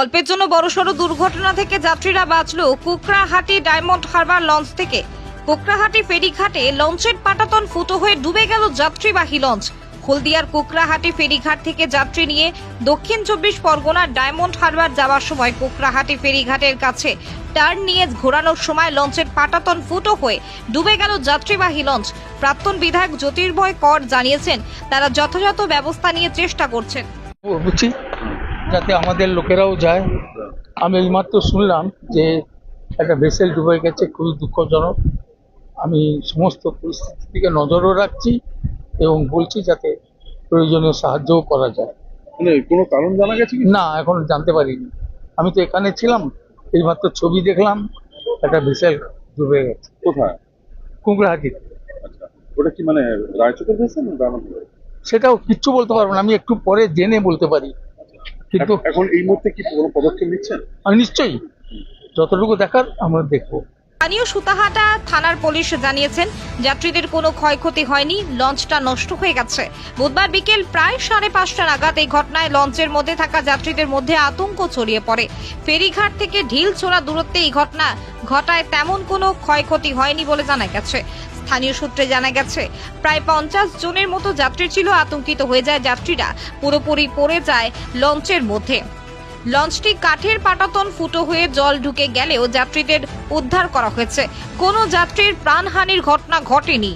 অল্পের জন্য বড়সড় দুর্ঘটনা থেকে যাত্রীরা বাঁচলো কুকড়াহাটি ডায়মন্ড হারবার লঞ্চ থেকে। কুকড়াহাটি ফেরিঘাটে লঞ্চের পাটাতন ফুটো হয়ে ডুবে গেল যাত্রীবাহী লঞ্চ। হলদিয়ার কুকড়াহাটি ফেরিঘাট থেকে যাত্রী নিয়ে দক্ষিণ 24 পরগনার ডায়মন্ড হারবার যাওয়ার সময় কুকড়াহাটি ফেরিঘাটের কাছে টার্ন নিয়ে ঘোরানোর সময় লঞ্চের পাটাতন ফুটো হয়ে ডুবে গেল যাত্রীবাহী লঞ্চ। প্রাক্তন বিধায়ক জ্যোতির্ময় কর জানিয়েছেন তারা যথাযথ ব্যবস্থা নিয়ে চেষ্টা করছেন। বুঝছি যাতে আমাদের লোকেরাও যায়। আমি এইমাত্র শুনলাম যে একটা ভেসেল ডুবে গেছে, খুবই দুঃখজনক। আমি সমস্ত পরিস্থিতির দিকে নজরও রাখছি এবং বলছি যাতে প্রয়োজনীয় সাহায্যও করা যায়। মানে কোনো কারণ জানা গেছে কি? না, এখন জানতে পারিনি। আমি তো এখানে ছিলাম, এইমাত্র ছবি দেখলাম একটা ভেসেল ডুবে গেছে। কোথায়? কুকড়াহাটি। আচ্ছা, ওটা কি মানে রায়চকের ভেসেল না ডায়মন্ড? সেটাও কিচ্ছু বলতে পারবো না, আমি একটু পরে জেনে বলতে পারি। কিন্তু এখন এই মুহূর্তে কি কোনো পদক্ষেপ নিচ্ছেন? আমি নিশ্চয়ই যতটুকু দেখার আমরা দেখবো। স্থানীয় সুতাহাটা থানার পুলিশ জানিয়েছেন যাত্রীদের কোনো ক্ষয়ক্ষতি হয়নি, লঞ্চটা নষ্ট হয়ে গেছে। বুধবার বিকেল প্রায় 5:30 নাগাদ এই ঘটনায় লঞ্চের মধ্যে থাকা যাত্রীদের মধ্যে আতঙ্ক ছড়িয়ে পড়ে। ফেরিঘাট থেকে ঢিল ছোড়া দূরত্বে এই ঘটনা ঘটায় তেমন কোনো ক্ষয়ক্ষতি হয়নি বলে জানা গেছে। স্থানীয় সূত্রে জানা গেছে প্রায় 50 জনের মতো যাত্রী ছিল। আতঙ্কিত হয়ে যায় যাত্রীরা, পুরোপুরি পড়ে যায় লঞ্চের মধ্যে। লঞ্চটি কাঠের পাটাতন ফুটো হয়ে জল ঢুকে গেলেও যাত্রীদের উদ্ধার করা হয়েছে। কোনো যাত্রীর প্রাণহানির ঘটনা ঘটেনি।